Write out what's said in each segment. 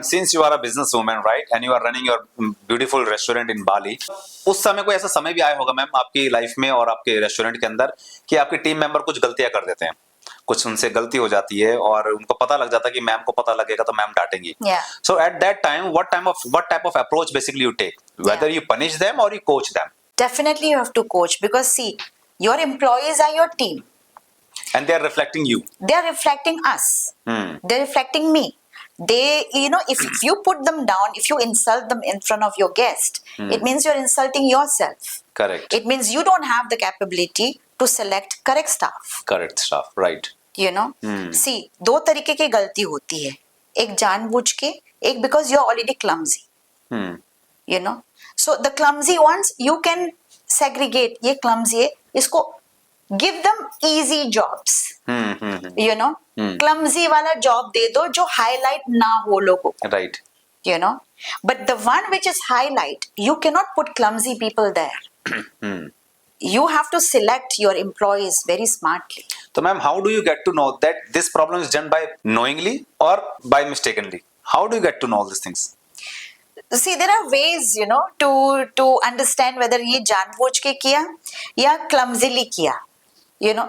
Since you are a businesswoman, right, and you are running your beautiful restaurant in Bali, उस समय कोई ऐसा समय भी आया होगा मैम आपकी लाइफ में और आपके रेस्टोरेंट के अंदर कि आपके टीम मेंबर कुछ गलतियां कर देते हैं, कुछ उनसे गलती हो जाती है और उनको पता लग जाता है कि मैम को पता लगेगा तो ma'am डांटेंगी. So at that time, what type of approach basically you take? Whether you punish them or you coach them? Definitely you have to coach, because see, your employees are your team. And they are reflecting you. They are reflecting us. They're reflecting me. They, if you put them down, if you insult them in front of your guest, it means you're insulting yourself. Correct. It means you don't have the capability to select correct staff. Correct staff, right. See, दो तरीके की गलती होती है. एक जानबूझ के, एक because you're already clumsy. So the clumsy ones, you can segregate. ये clumsy है, इसको give them easy jobs. Clumsy वाला job दे दो जो highlight ना हो लोगों को. Right. But the one which is highlight, you cannot put clumsy people there. You have to select your employees very smartly. So ma'am, how do you get to know that this problem is done by knowingly or by mistakenly? How do you get to know all these things? See, there are ways, to understand whether ये जानबूझ के किया या clumsily किया.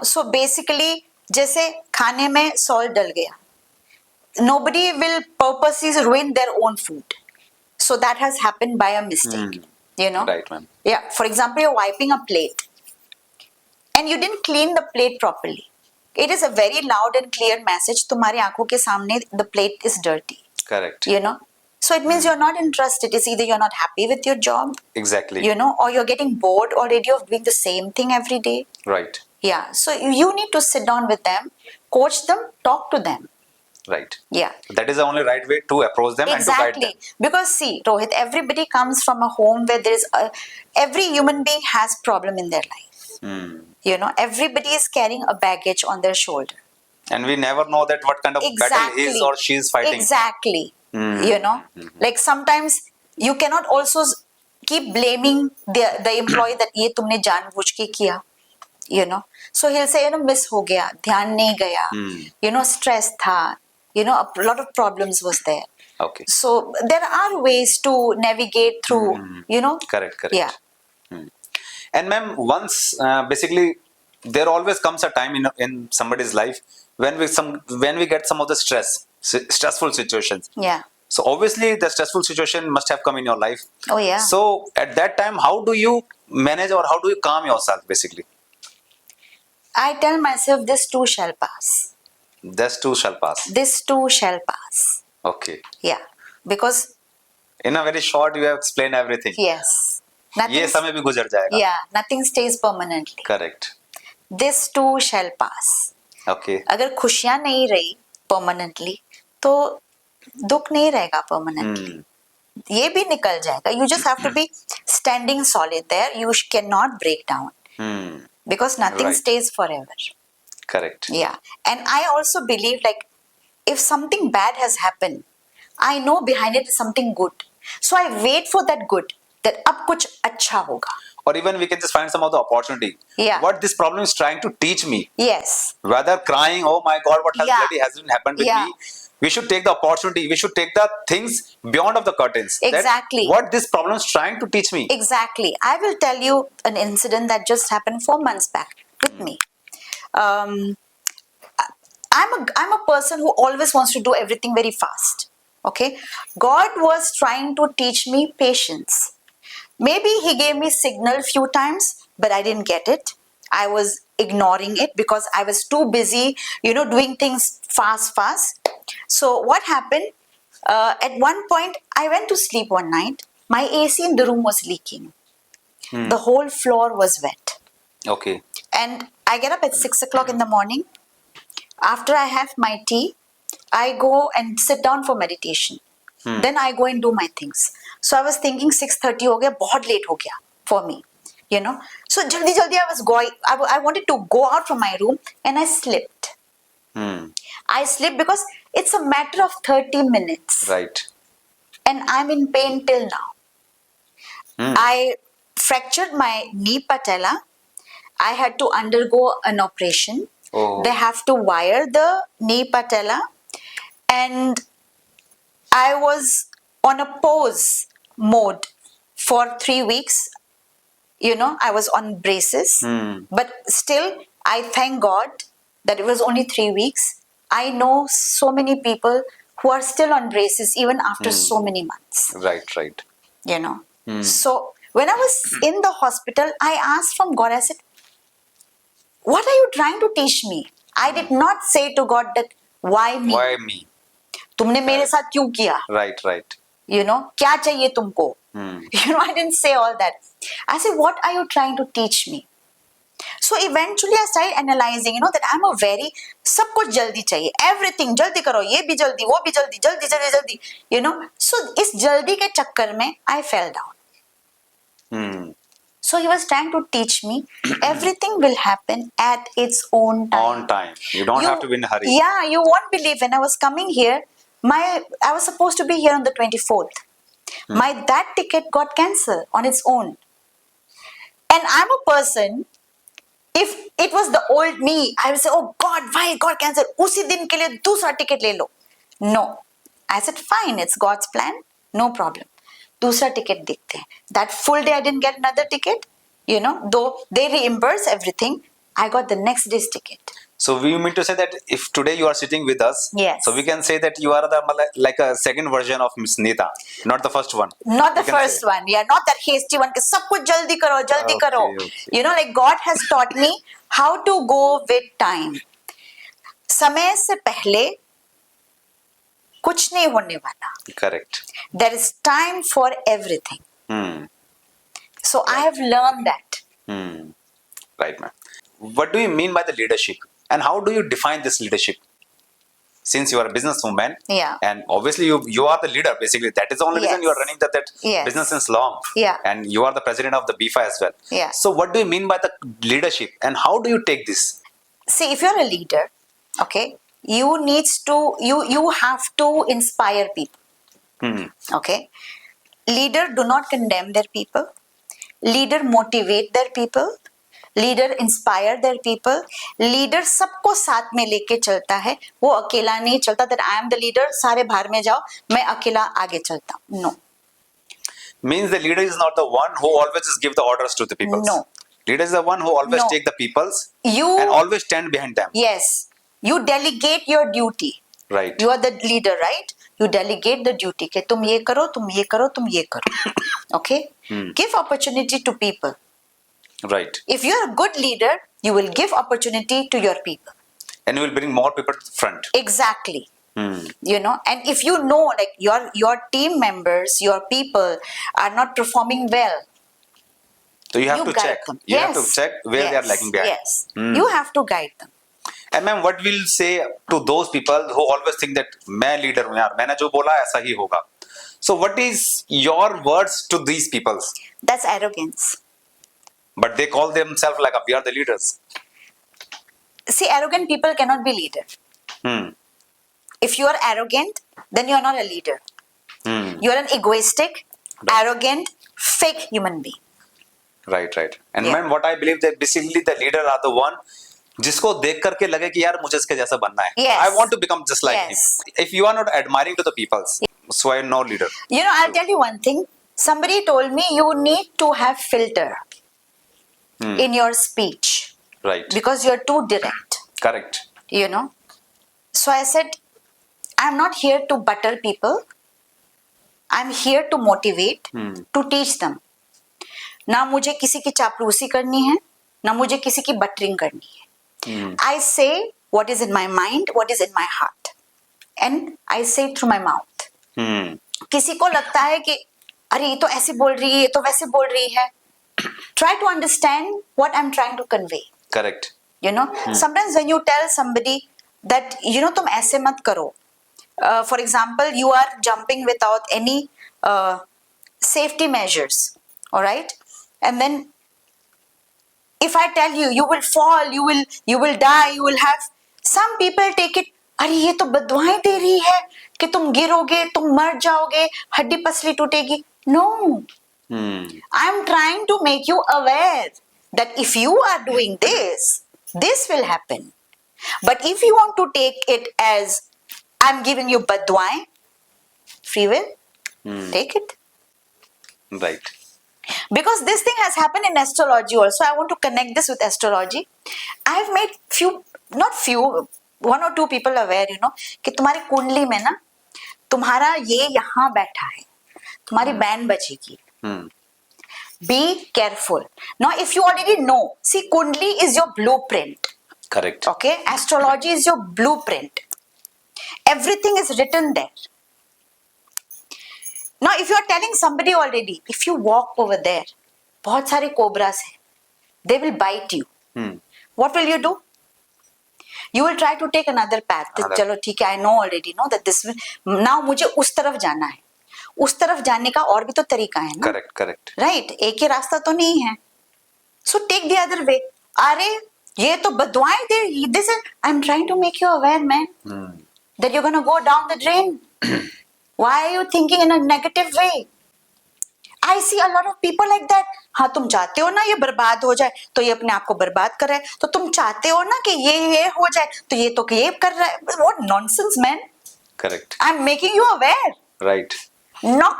So basically, जैसे खाने में salt डल गया. Nobody will purposely ruin their own food. So that has happened by a mistake. Right, ma'am. Yeah. For example, you're wiping a plate and you didn't clean the plate properly. It is a very loud and clear message. तुम्हारी आंखों के सामने the plate is dirty. Correct. So it means you're not interested. It's either you're not happy with your job. Exactly. Or you're getting bored already of doing the same thing every day. Right. Yeah. So you need to sit down with them, coach them, talk to them. Right. Yeah. That is the only right way to approach them and to guide them. Because see, Rohit, everybody comes from a home where every human being has problem in their life. Everybody is carrying a baggage on their shoulder. And we never know that what kind of battle he is or she is fighting. Exactly. Like sometimes you cannot also keep blaming the employee that ये तुमने जानबूझ के किया. So he'll say, miss हो गया, ध्यान नहीं गया. Stress था. A lot of problems was there. Okay. So there are ways to navigate through, Correct. Yeah. And ma'am, once basically there always comes a time in somebody's life when we get some of the stressful situations. Yeah. So obviously the stressful situation must have come in your life. Oh yeah. So at that time, how do you manage or how do you calm yourself basically? I tell myself this too shall pass. This too shall pass. This too shall pass. Okay. Yeah. Because in a very short you have explained everything. Yes. ये समय भी गुजर जाएगा. Yeah. Nothing stays permanently. Correct. This too shall pass. Okay. अगर खुशियां नहीं रही permanently, तो दुख नहीं रहेगा permanently. ये भी निकल जाएगा. You just have to be standing solid there. You cannot break down. Because nothing stays forever. Correct. Yeah. And I also believe if something bad has happened, I know behind it is something good. So I wait for that good, that ab kuch acha hoga. Or even we can just find some of the opportunity. Yeah. What this problem is trying to teach me. Yes. Whether crying, oh my God, what has happened with me. We should take the opportunity. We should take the things beyond of the curtains. Exactly. What this problem is trying to teach me. Exactly. I will tell you an incident that just happened 4 months back with me. I'm a person who always wants to do everything very fast. Okay. God was trying to teach me patience. Maybe he gave me signal few times, but I didn't get it. I was ignoring it because I was too busy, doing things fast. So what happened? At one point, I went to sleep one night. My AC in the room was leaking. The whole floor was wet. Okay. And I get up at 6 o'clock in the morning. After I have my tea, I go and sit down for meditation. Then I go and do my things. So I was thinking 6:30 हो गया, बहुत late हो गया for me. So jaldi I was going. I wanted to go out from my room and I slipped. I slipped because it's a matter of 30 minutes. Right. And I'm in pain till now. I fractured my knee patella. I had to undergo an operation. Oh. They have to wire the knee patella. And I was on a pause mode for 3 weeks. I was on braces, but still, I thank God that it was only 3 weeks. I know so many people who are still on braces even after so many months. Right. So when I was in the hospital, I asked from God, I said, what are you trying to teach me? I did not say to God that, why me? Why me? तुमने मेरे साथ क्यों किया? Right. क्या चाहिए तुमको? I didn't say all that. I said, what are you trying to teach me? So eventually I started analyzing, that I'm a very, सब कुछ जल्दी चाहिए, everything जल्दी करो, ये भी जल्दी, वो भी जल्दी, जल्दी, so इस जल्दी के चक्कर में I fell down. So he was trying to teach me everything will happen at its own time. On time. You don't have to be in a hurry. Yeah, you won't believe when I was coming here, I was supposed to be here on the 24th. That ticket got cancelled on its own. And I'm a person, if it was the old me, I would say, oh God, why it got cancelled? उसी दिन के लिए दूसरा ticket ले लो. No. I said, fine, it's God's plan. No problem. दूसरा ticket देखते हैं. That full day I didn't get another ticket. Though they reimburse everything, I got the next day's ticket. So we mean to say that if today you are sitting with us, Yes. so we can say that you are like a second version of Miss Nita, not the first one. Not the We can first say. one. Yeah, not that hasty one. कि सब कुछ जल्दी करो, जल्दी Okay, करो. okay. Like God has taught me how to go with time. समय से पहले कुछ नहीं होने वाला. Correct. There is time for everything. So I have learned that. Right, ma'am. What do you mean by the leadership? And how do you define this leadership? Since you are a businesswoman, Yeah. and obviously you are the leader, basically. That is the only reason Yes. you are running that Yes. business since long. Yeah. And you are the president of the BIFA as well. Yeah. So what do you mean by the leadership? And how do you take this? See, if you're a leader, okay, you have to inspire people. Okay. Leader do not condemn their people. Leader motivate their people. Leader inspire their people. Leader सबको साथ में लेके चलता है, वो अकेला नहीं चलता. That I am the leader, सारे बाहर में जाओ, मैं अकेला आगे चलता हूं. No. Means the leader is not the one who always give the orders to the people. No. Leader is the one who always No. take the peoples You and always stand behind them. Yes, you delegate your duty. Right. You are the leader, right? You delegate the duty कि तुम ये करो, तुम ये करो, तुम ये करो. Okay? Give opportunity to people. Right. If you're a good leader, you will give opportunity to your people. And you will bring more people to the front. Exactly. And if you know, like your team members, your people are not performing well, So you have to guide check. them. You have to Yes. check where they are Yes. lagging behind. Yes. You have to guide them. And ma'am, what will say to those people who always think that मैं leader हूँ यार, मैंने जो बोला ऐसा ही होगा. So what is your words to these people? That's arrogance. But they call themselves like we are the leaders. See, arrogant people cannot be leader. If you are arrogant, then you are not a leader. You are an egoistic, arrogant, fake human being. Right. And Yeah. ma'am, what I believe that basically the leader are the one जिसको देख करके लगे कि यार मुझे इसके जैसा बनना है. Yes. I want to become just like Yes. him. If you are not admiring to the peoples, so I am no leader. I'll tell you one thing. Somebody told me you need to have filter in your speech Right. because you're too direct. Correct. So I said, I'm not here to butter people. I'm here to motivate, to teach them. ना मुझे किसी की चापलूसी करनी है, ना मुझे किसी की बटरिंग करनी है. I say what is in my mind, what is in my heart, and I say it through my mouth. किसी को लगता है कि अरे ये तो ऐसे बोल रही है, ये तो वैसे बोल रही है. Try to understand what I'm trying to convey. Correct. Sometimes when you tell somebody that तुम ऐसे मत करो. For example, you are jumping without any safety measures, all right? And then if I tell you, you will fall, you will die, you will have. Some people take it, अरे ये तो बदवाएं दे रही है कि तुम गिरोगे, तुम मर जाओगे, हड्डी पसली टूटेगी. No. I'm trying to make you aware that if you are doing this will happen. But if you want to take it as I'm giving you badduaएं, free will, take it. Right. Because this thing has happened in astrology also. I want to connect this with astrology. I have made one or two people aware, कि तुम्हारी कुंडली में ना तुम्हारा ये यहाँ बैठा है, तुम्हारी band बजेगी. Be careful. Now, if you already know, see, Kundli is your blueprint. Correct. Okay? Astrology is your blueprint. Everything is written there. Now, if you are telling somebody already, if you walk over there, बहुत सारे cobras हैं, they will bite you. What will you do? You will try to take another path. चलो ठीक है, I know already, that this will, now मुझे उस तरफ जाना है. उस तरफ जाने का और भी तो तरीका है ना. करेक्ट. राइट, एक ही रास्ता तो नहीं है. So take the other way. अरे ये तो बदवाएं दे. This is, I am trying to make you aware man that you gonna go down the drain. Why are you thinking in a negative way? I see a lot of people like that. हाँ, तुम चाहते हो ना ये बर्बाद हो जाए, तो ये अपने आप को बर्बाद कर रहा है. तो तुम चाहते हो ना कि ये हो जाए, तो ये कर रहा है. What nonsense man. Correct. I am making you aware. Right. Knock.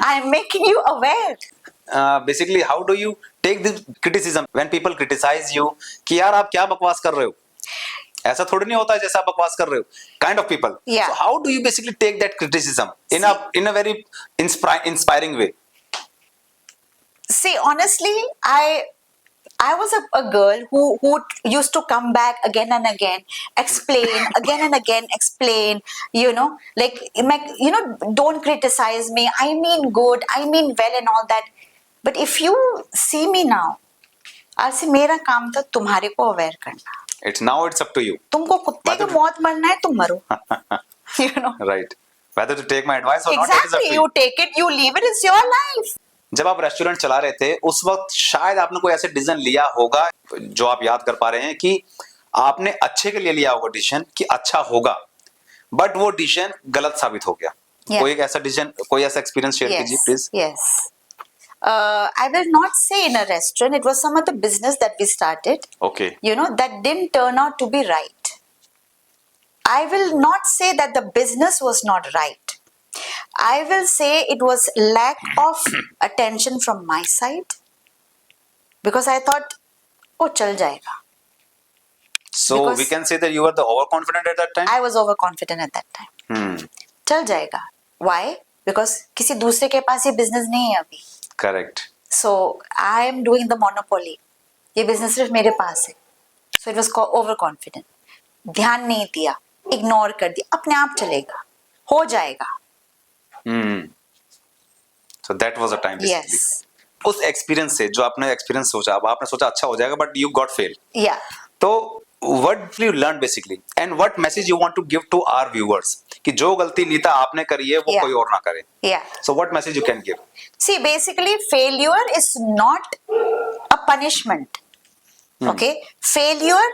I am making you aware. Basically, how do you take this criticism when people criticize you कि यार आप क्या बकवास कर रहे हो? ऐसा थोड़ी नहीं होता है जैसा आप बकवास कर रहे हो. Kind of people. Yeah. So how do you basically take that criticism in a very inspiring way? See, honestly, I was a girl who used to come back again and again, explain, again and again, explain, like, don't criticize me. I mean good, I mean well and all that. But if you see me now, I'll say, मेरा काम था तुम्हारे को aware करना. It's up to you. तुमको कुत्ते की मौत मरना है, तुम मरो. Right. Whether to take my advice or not, it is up Exactly. to You take it, you leave it. It's your life. जब आप रेस्टोरेंट चला रहे थे उस वक्त शायद आपने कोई ऐसे डिसीजन लिया होगा जो आप याद कर पा रहे हैं कि आपने अच्छे के लिए लिया होगा डिसीजन कि अच्छा होगा, बट वो डिसीजन गलत साबित हो गया. कोई एक ऐसा डिसीजन, कोई ऐसा एक्सपीरियंस शेयर कीजिए please. Yes. I will not say in a restaurant. It was some other business that we started. Okay. That didn't turn out to be right. I will not say that the business was not right. I will say it was lack of attention from my side, because I thought, oh, chal jayega. So Because we can say that you were the overconfident at that time. I was overconfident at that time. चल जाएगा. Why? Because किसी दूसरे के पास ये business नहीं है अभी. Correct. So I am doing the monopoly. ये business सिर्फ मेरे पास है. So it was overconfident. ध्यान नहीं दिया, ignore कर दिया, अपने आप चलेगा, हो जाएगा. So that was a time basically. Yes. उस एक्सपीरियंस से जो आपने एक्सपीरियंस सोचा, अब आपने सोचा अच्छा हो जाएगा, but you got fail. Yeah. तो what you learned basically and what message you want to give to our viewers कि जो गलती नीता आपने करी है वो Yeah. कोई और ना करे. Yeah. So what message you can give? See, basically, failure is not a punishment. Okay? Failure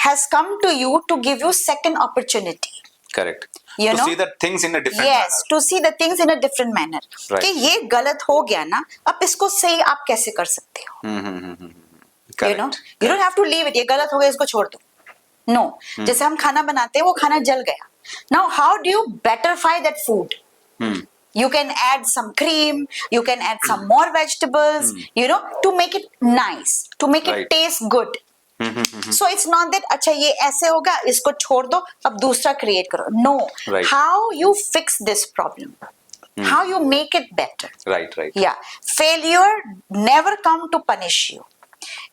has come to you to give you second opportunity. Correct. You to know? see the things in a different Yes, manner. to see the things in a different manner. Right. कि ये गलत हो गया ना, अब इसको सही आप कैसे कर सकते हो? Correct. You don't have to leave it. ये गलत हो गया, इसको छोड़ दो. No. जैसे हम खाना बनाते हैं, वो खाना जल गया. Now, how do you betterfy that food? You can add some cream, you can add some more vegetables, to make it nice, to make it Right. taste good. So it's not that अच्छा ये ऐसे होगा, इसको छोड़ दो, अब दूसरा create करो. No. Right. How you fix this problem? How you make it better? Right. Yeah. Failure never come to punish you.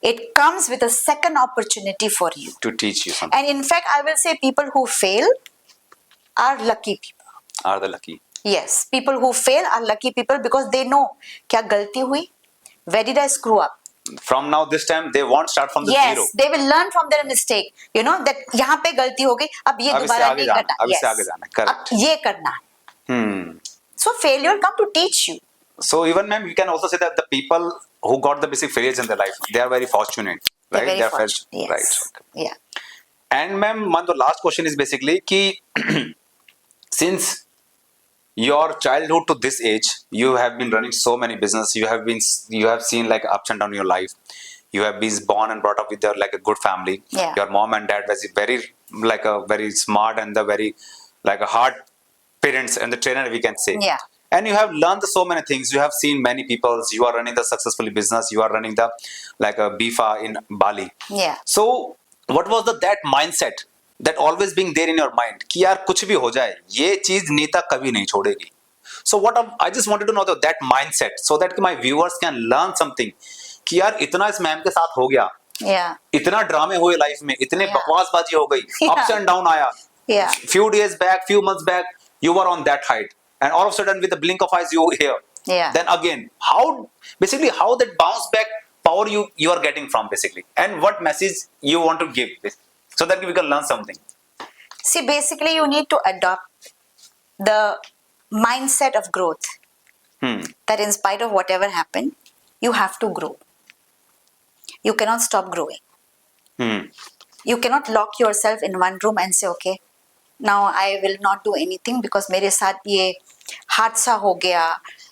It comes with a second opportunity for you. To teach you something. And in fact, I will say people who fail are lucky people. Are the lucky. Yes, people who fail are lucky people because they know क्या गलती हुई, where did I screw up? From now this time they won't start from the Yes, zero. they will learn from their mistake. that यहाँ पे गलती हो गई, अब ये अब इससे दोबारा आगे नहीं जाना, करना. अब इससे आगे जाना है. Correct. अब ये करना है. So failure come to teach you. So even ma'am, you can also say that the people who got the basic failures in their life, they are very fortunate, right? They're very They are fortunate. Yes. right. Okay. Yeah. And ma'am, the last question is basically कि since your childhood to this age, you have been running so many business. You have seen like ups and downs in your life. You have been born and brought up with like a good family. Yeah. Your mom and dad was very smart and the very like a hard parents and the trainer, we can say. Yeah. And you have learned so many things. You have seen many people. You are running the successfully business. You are running the like a BIFA in Bali. Yeah. So what was that mindset that always being there in your mind कि यार कुछ भी हो जाए ये चीज नीता कभी नहीं छोड़ेगी. So what I just wanted to know that mindset so that my viewers can learn something कि यार इतना इस मैम के साथ हो गया, Yeah. इतना ड्रामे हुए लाइफ में, इतने Yeah. बकवासबाजी हो गई, Yeah. ups and down आया. Yeah. Few days back, few months back, you were on that height, and all of a sudden, with the blink of eyes, you were here. Yeah. Then again, how that bounce back power you are getting from basically, and what message you want to give so that we can learn something. See, basically, you need to adopt the mindset of growth. That in spite of whatever happened, you have to grow. You cannot stop growing. You cannot lock yourself in one room and say, okay, now I will not do anything because मेरे साथ ये हादसा हो गया.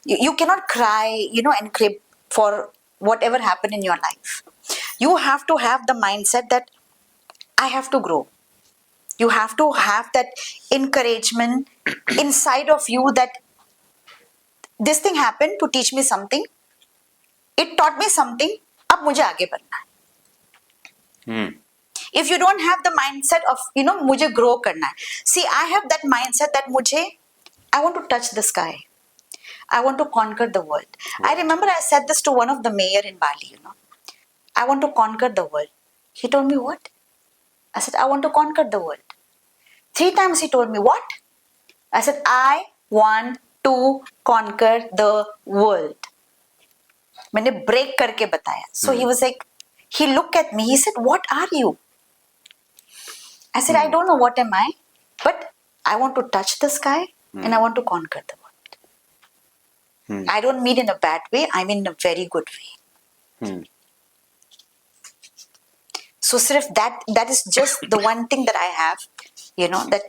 You cannot cry, and crib for whatever happened in your life. You have to have the mindset that I have to grow. You have to have that encouragement inside of you that this thing happened to teach me something. It taught me something. अब मुझे आगे बढ़ना है. If you don't have the mindset of, मुझे grow करना है. See, I have that mindset that I want to touch the sky. I want to conquer the world. I remember I said this to one of the mayor in Bali, I want to conquer the world. He told me, what? I said, I want to conquer the world. 3 times he told me, what? I said, I want to conquer the world. मैंने break करके बताया. So he was like, he looked at me, he said, what are you? I said, I don't know what am I, but I want to touch the sky and I want to conquer the world. I don't mean in a bad way, I mean in a very good way. So sirf that is just the one thing that I have, that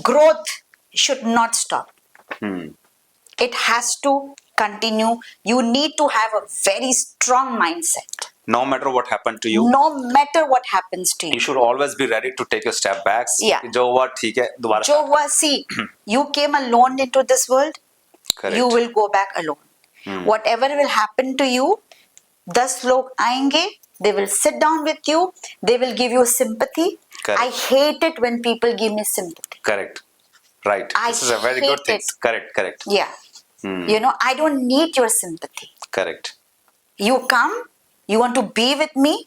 growth should not stop. It has to continue. You need to have a very strong mindset. No matter what happened to you, No matter what happens to you you. should always be ready to take a step back. Yeah. जो हुआ ठीक है दोबारा. जो हुआ, see, you came alone into this world, Correct. you will go back alone. Whatever will happen to you, 10 लोग आएंगे, they will sit down with you, they will give you sympathy. Correct. I hate it when people give me sympathy. Correct. Right. I This is a very good hate thing. it. Correct. Yeah. I don't need your sympathy. Correct. You come, you want to be with me,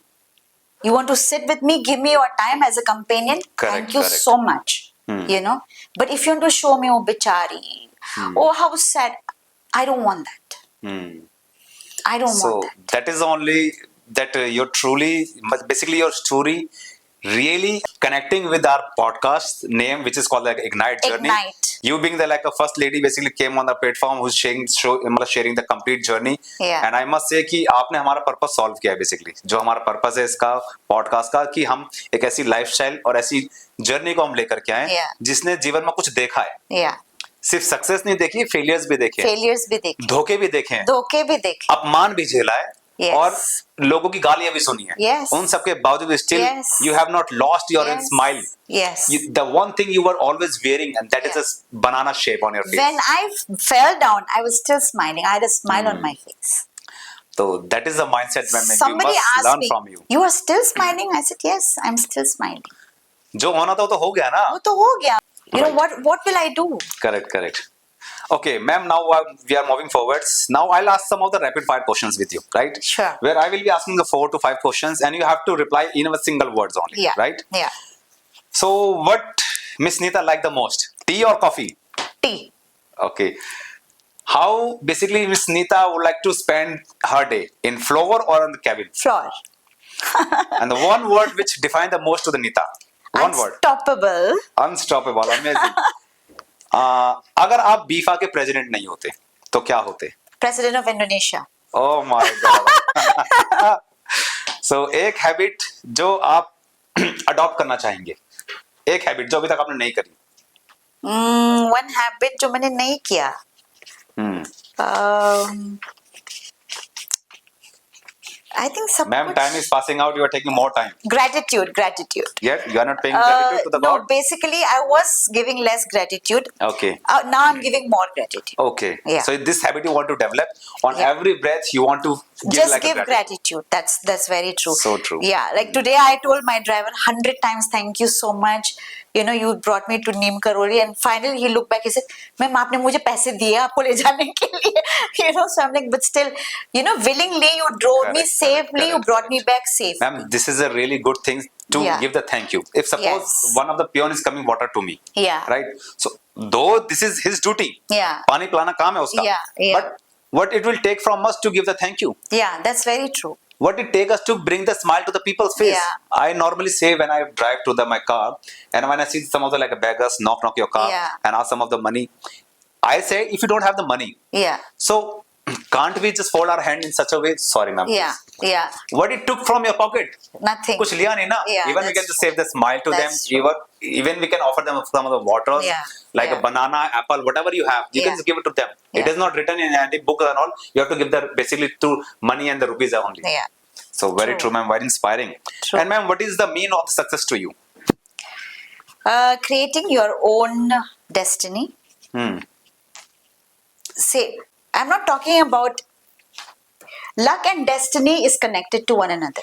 you want to sit with me, give me your time as a companion. Correct, Thank you correct. so much. But if you want to show me, oh, bichari, oh, how sad, I don't want that. I don't So want that. that is only that you're truly, basically your story really connecting with our podcast name, which is called like Ignite Journey. Ignite. You being the like a first lady basically came on the platform who's sharing the complete journey. Yeah. And I must say कि आपने हमारा purpose solve किया है basically. जो हमारा purpose है इसका podcast का कि हम एक ऐसी लाइफस्टाइल और ऐसी जर्नी को हम लेकर के आए Yeah. जिसने जीवन में कुछ देखा है. Yeah. सिर्फ सक्सेस नहीं देखी, फेलियर्स भी देखे, Failures भी देखे, धोखे भी देखे हैं, धोखे भी देखे. अपमान भी झेला है. Yes. और लोगों की गालियां भी सुनी है. Yes. उन सबके बावजूद still Yes. you have not lost your Yes. smile. Yes. The one thing you were always wearing, and that is Yeah. a banana shape on your face. When I fell down, I was still smiling. I had a smile on my face. So that is the mindset when you Somebody must asked learn me, from you. you are still smiling? I said, yes, I'm still smiling. जो होना था वो तो हो गया ना. वो तो हो गया. Right. What will I do? Correct. Okay, ma'am, now we are moving forwards. Now I'll ask some of the rapid fire questions with you, right? Sure. Where I will be asking the 4 to 5 questions and you have to reply in a single words only, Yeah. right? Yeah. So what Miss Nita like the most? Tea or coffee? Tea. Okay. How basically Miss Nita would like to spend her day? In floor or on the cabin? Floor. And the one word which define the most to the Nita. One word. Unstoppable. Unstoppable. Amazing. अगर आप बीफा के president नहीं होते तो क्या होते? President of Indonesia. Oh my God. So एक habit जो आप अडॉप्ट करना चाहेंगे, एक हैबिट जो अभी तक आपने नहीं करी. One habit जो मैंने नहीं किया. I think सब Ma'am, कुछ time is passing out. You are taking more time. gratitude. Yet you are not paying gratitude to the No, God. basically, I was giving less gratitude. Okay. Now I'm giving more gratitude. Okay. Yeah. So this habit you want to develop. On Yeah. every breath, you want to give Just like give a gratitude. That's very true. So true. Yeah, like today I told my driver 100 times thank you so much. You know, you brought me to Neem Karoli, and finally he looked back. He said, "Ma'am, आपने मुझे पैसे दिए आपको ले जाने के लिए." You know, so I'm like, but still, you know, willingly you drove me Correct, safely. correct, You brought me correct. back safely. Ma'am, this is a really good thing to Yeah. give the thank you. If suppose Yes. one of the peon is coming water to me, Yeah. right? So though this is his duty, Yeah. पानी पिलाना काम है उसका, Yeah, yeah. but what it will take from us to give the thank you, Yeah, that's very true. what it take us to bring the smile to the people's face. Yeah. I normally say when I drive to my car, and when I see some of the like beggars knock your car Yeah. and ask some of the money, I say if you don't have the money, Yeah, so can't we just fold our hand in such a way? Sorry, ma'am. yeah, yeah. What it took from your pocket? Nothing. कुछ लिया नहीं ना. Yeah, Even we that's can just true. save the smile to them. That's true. Even we can offer them some of the waters, Yeah, like yeah. a banana, apple, whatever you have. You Yeah. can just give it to them. It Yeah. is not written in any book and all. You have to give the basically through money and the rupees only. Yeah. So very True. true, ma'am. Very inspiring. True. And ma'am, what is the mean of success to you? Creating your own destiny. Hmm. Say, I'm not talking about luck and destiny is connected to one another.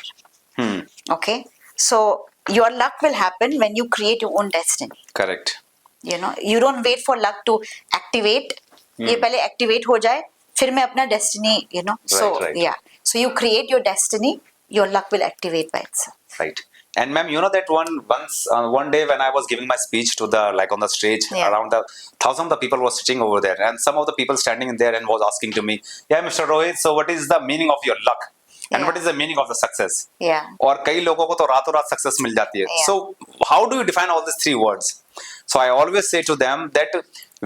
Hmm. Okay, so your luck will happen when you create your own destiny. Correct. You know, you don't wait for luck to activate. ये पहले activate हो जाए, फिर मैं अपना destiny, you know. So Right. yeah, so you create your destiny, your luck will activate by itself. Right. And ma'am, you know that one day when I was giving my speech to the like on the stage, Yeah. around the thousands of the people were sitting over there, and some of the people standing there and was asking to me, "Yeah, Mr. Rohit, so what is the meaning of your luck, and Yeah. what is the meaning of the success?" Yeah, और कई लोगों को तो रातों रात success मिल जाती है. Yeah. So how do you define all these three words? So I always say to them that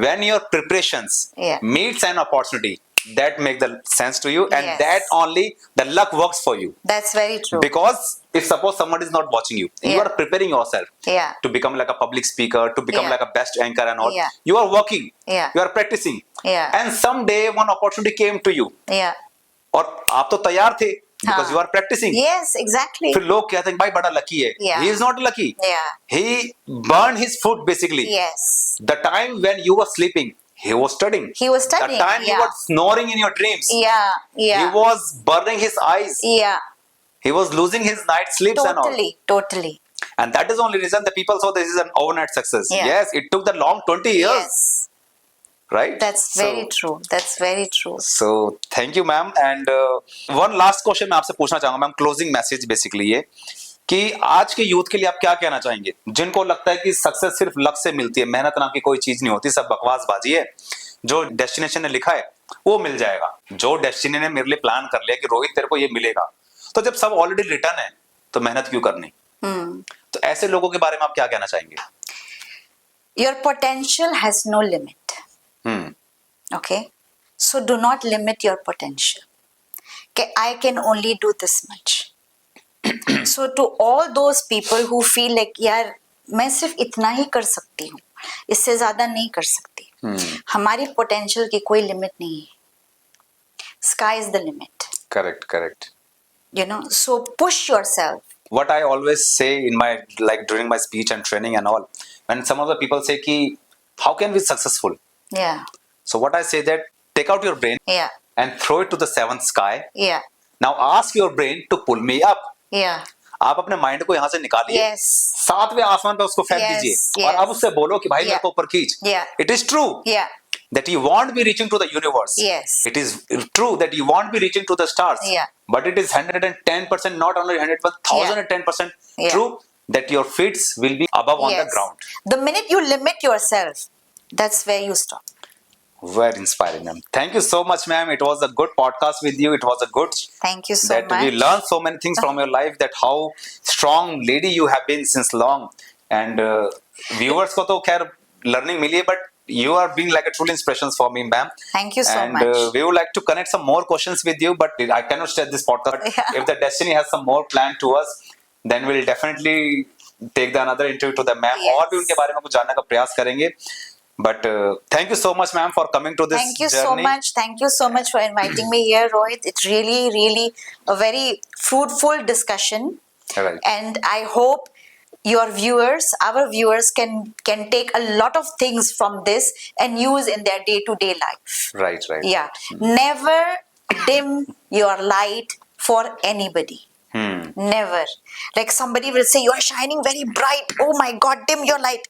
when your preparations Yeah. meets an opportunity, that make the sense to you, and Yes. that only the luck works for you. that's very true. Because if suppose someone is not watching you, you Yeah. are preparing yourself Yeah, to become like a public speaker, to become Yeah. like a best anchor and all. Yeah. You are working, Yeah. you are practicing, Yeah. and someday one opportunity came to you. yeah, और आप तो तैयार थे because हाँ. you are practicing. yes, exactly. फिर लोग कहते हैं भाई बड़ा लकी है. Yeah. He is not lucky. Yeah, He burned his foot basically. yes, The time when you were sleeping, he was studying. he was studying. The time you Yeah, were snoring in your dreams, yeah, yeah, he was burning his eyes. yeah. He was losing his night sleeps and all. Totally. And that is the only reason the people saw this is an overnight success. Yeah. Yes, it took the long 20 years, Yes, right? that's very true. That's very true. So, thank you, ma'am. And one last question मैं आपसे पूछना चाहूंगा, ma'am, closing message basically ये कि आज के youth के लिए आप क्या कहना चाहेंगे, जिनको लगता है कि सक्सेस सिर्फ लक से मिलती है, मेहनत नाम की कोई चीज नहीं होती, सब बकवासबाजी है, जो डेस्टिनेशन ने लिखा है वो मिल जाएगा, जो डेस्टिनी ने मेरे लिए प्लान कर लिया कि रोहित तेरे को ये मिलेगा, तो जब सब ऑलरेडी रिटर्न है तो मेहनत क्यों करनी? तो ऐसे लोगों के बारे में आप क्या कहना चाहेंगे? Your potential has no limit. Okay, so do not limit your potential. Okay, I can only do this much. So to all those people who feel like यार मैं सिर्फ इतना ही कर सकती हूँ, इससे ज्यादा नहीं कर सकती, हमारी पोटेंशियल की कोई लिमिट नहीं है. Sky is the limit. Correct. You know, so push yourself. What I always say in my like during my speech and training and all, when some of the people say कि how can we be successful? Yeah, So what I say that take out your brain yeah, and throw it to the seventh sky. yeah, Now ask your brain to pull me up. yeah. आप अपने mind को यहाँ से निकालिए, Yes. सातवें आसमान पे उसको फेंक Yes, दीजिए, yes. और अब उससे बोलो कि भाई मेरे Yeah. को ऊपर खींच. Yeah. It is true Yeah, that you won't be reaching to the universe. Yes. It is true that you won't be reaching to the stars. Yeah. But it is 110%, not only 110% Yeah. true that your feet will be above on the yes. ground. The minute you limit yourself, that's where you stop. Very inspiring, ma'am. Thank you so much, ma'am. It was a good podcast with you. It was a good Thank you so that much. we learned so many things from your life, that how strong lady you have been since long, and viewers को तो खैर learning मिली है, but you are being like a true inspiration for me, ma'am. Thank you so and much. we would like to connect some more questions with you, but I cannot start this podcast. Yeah. If the destiny has some more plan to us, then we'll definitely take the another interview to the ma'am. Yes. और भी उनके बारे में कुछ जानने का प्रयास करेंगे. But thank you so much, ma'am, for coming to this Thank you journey. so much. Thank you so much for inviting me here, Rohit. It's really, really a very fruitful discussion. Right. And I hope your viewers, our viewers, can take a lot of things from this and use in their day-to-day life. Right, right. Yeah. Never dim your light for anybody. Never. Like somebody will say, you are shining very bright. Oh my God, dim your light.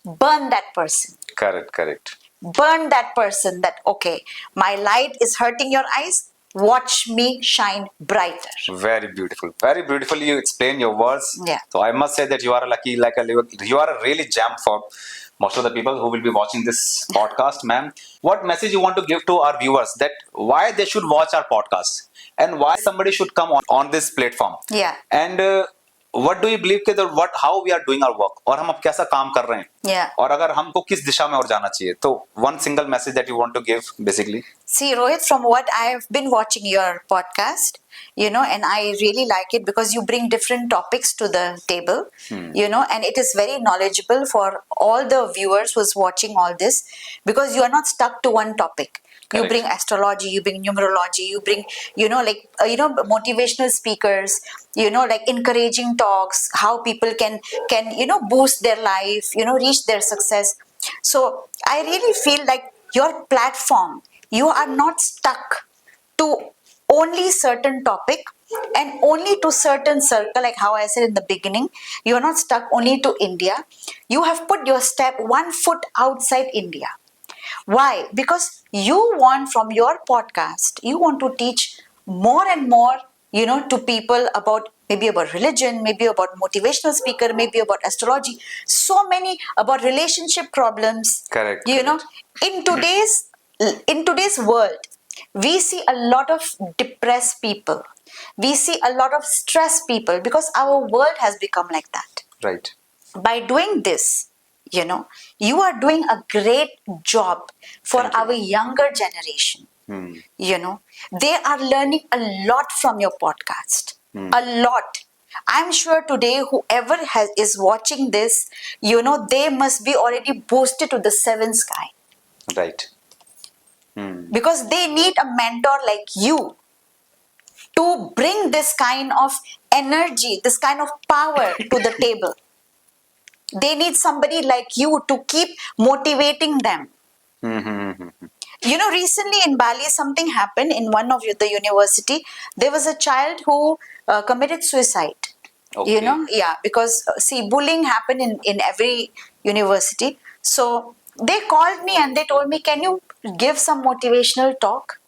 Burn that person. Correct, correct. Burn that person that, okay, my light is hurting your eyes. Watch me shine brighter. Very beautiful. Very beautifully you explain your words. Yeah. So I must say that you are lucky, you are a really gem for most of the people who will be watching this podcast, ma'am. What message you want to give to our viewers that why they should watch our podcast and why somebody should come on this platform? Yeah. And what do you believe कि what how we are doing our work और हम अब कैसा काम कर रहे हैं? Yeah. और अगर हमको किस दिशा में और जाना चाहिए? तो one single message that you want to give basically. See, Rohit, from what I've been watching your podcast, and I really like it because you bring different topics to the table, and it is very knowledgeable for all the viewers who's watching all this because you are not stuck to one topic. You Correct. bring astrology, you bring numerology, you bring, motivational speakers, like encouraging talks, how people can, boost their life, reach their success. So I really feel like your platform, you are not stuck to only certain topic and only to certain circle, like how I said in the beginning. You are not stuck only to India. You have put your step 1 foot outside India. Why? Because you want, from your podcast, you want to teach more and more, to people about maybe about religion, maybe about motivational speaker, maybe about astrology, so many about relationship problems. Correct, Know, in today's world, we see a lot of depressed people. We see a lot of stressed people because our world has become like that. Right. By doing this, you are doing a great job for Thank you. our younger generation. They are learning a lot from your podcast. A lot. I'm sure today whoever is watching this, they must be already boosted to the seventh sky Right. because they need a mentor like you to bring this kind of energy, this kind of power to the table. They need somebody like you to keep motivating them. Recently in Bali, something happened in one of the university. There was a child who committed suicide. Okay. Because see, bullying happened in every university. So they called me and they told me, can you give some motivational talk?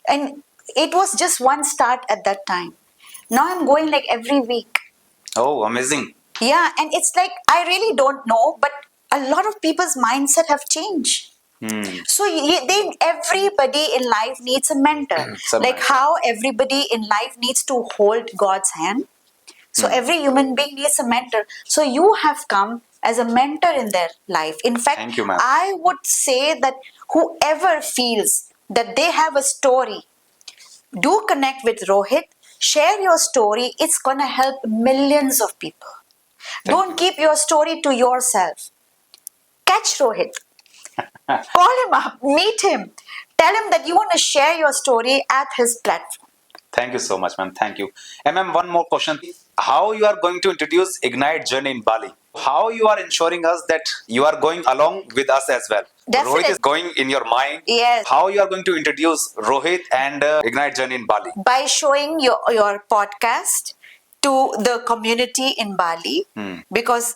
And it was just one start at that time. Now I'm going like every week. Oh, amazing. Yeah, and it's like, I really don't know, but a lot of people's mindset have changed. So everybody in life needs a mentor. Like how everybody in life needs to hold God's hand. So every human being needs a mentor. So you have come as a mentor in their life. In fact, Thank you, ma'am. I would say that whoever feels that they have a story, do connect with Rohit, share your story. It's going to help millions of people. Don't keep your story to yourself. Catch Rohit. Call him up, meet him. Tell him that you want to share your story at his platform. Thank you so much, ma'am. Thank you. And ma'am, one more question. How you are going to introduce Ignite Journey in Bali? How you are ensuring us that you are going along with us as well? Definitely. Rohit is going in your mind. Yes. How you are going to introduce Rohit and Ignite Journey in Bali? By showing your podcast to the community in Bali, because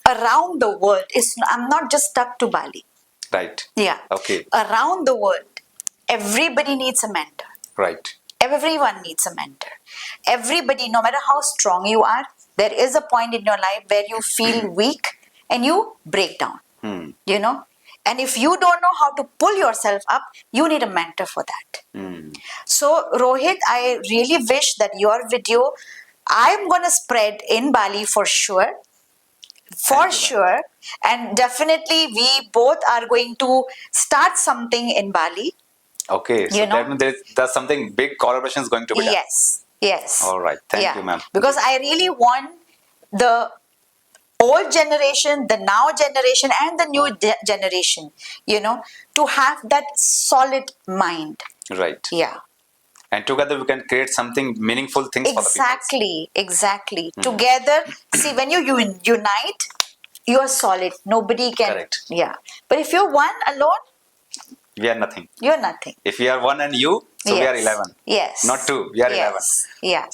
around the world, I'm not just stuck to Bali. Right. Yeah. Okay. Around the world, everybody needs a mentor. Right. Everyone needs a mentor. Everybody, no matter how strong you are, there is a point in your life where you feel weak and you break down. And if you don't know how to pull yourself up, you need a mentor for that. So, Rohit, I really wish that your video, I'm going to spread in Bali for sure. For sure. And definitely, we both are going to start something in Bali. Okay. So that means there's something big collaboration is going to be done. Yes. All right. Thank you, ma'am. Because I really want the old generation, the now generation, and the new generation, you know, to have that solid mind. Right. Yeah. And together we can create something meaningful things for the people. Exactly. Together, see, when you unite, you are solid. Nobody can. Correct. Yeah. But if you're one alone, We are nothing. you're nothing. If we are one and you, so we are Yes. 11. Yes. Not two, we are 11. Yeah.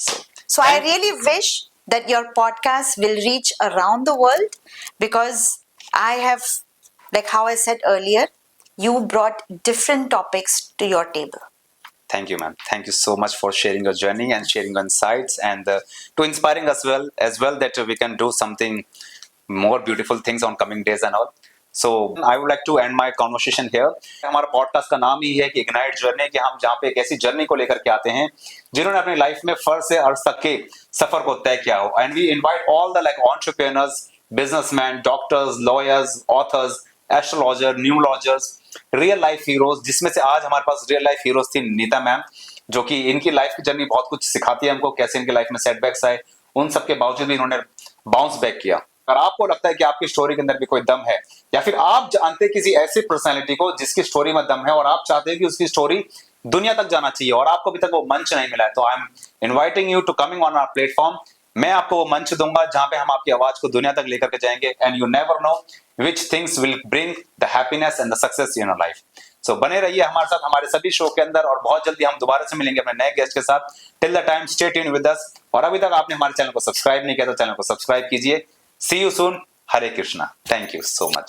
So I really wish that your podcast will reach around the world, because I have, like how I said earlier, you brought different topics to your table. Thank you, ma'am. Thank you so much for sharing your journey and sharing your insights, and to inspiring us as well that we can do something more beautiful things on coming days and all. So I would like to end my conversation here. हमारा podcast का नाम ही है कि ignite journey, कि हम जहाँ पे एक ऐसी जर्नी को लेकर के आते हैं जिन्होंने अपनी लाइफ में फर्स्ट से अर्थ तक के सफर को तय किया हो. And we invite all the like entrepreneurs, businessman, doctors, lawyers, authors, astrologer, numerologers, real life heroes, जिसमें से आज हमारे पास रियल लाइफ हीरोज थी नीता मैम, जो कि इनकी लाइफ की जर्नी बहुत कुछ सिखाती है हमको, कैसे इनकी लाइफ में सेटबैक्स आए, उन सबके बावजूद भी इन्होंने बाउंस बैक किया. अगर आपको लगता है कि आपकी स्टोरी के अंदर भी कोई दम है, या फिर आप जानते हैं किसी ऐसी पर्सनैलिटी को जिसकी स्टोरी में दम है और आप चाहते हैं कि उसकी स्टोरी दुनिया तक जाना चाहिए और आपको अभी तक वो मंच नहीं मिला है, तो I am inviting you to coming on our platform. मैं आपको वो मंच दूंगा जहां पे हम आपकी आवाज को दुनिया तक लेकर के जाएंगे. And you never know which things will bring the happiness and the success in your life. So बने रहिए हमारे साथ हमारे सभी शो के अंदर, और बहुत जल्दी हम दोबारा से मिलेंगे अपने नए गेस्ट के साथ. Till the time stay tuned with us. और अभी तक आपने हमारे चैनल को सब्सक्राइब नहीं किया तो चैनल को सब्सक्राइब कीजिए. See you soon. Hare Krishna. Thank you so much.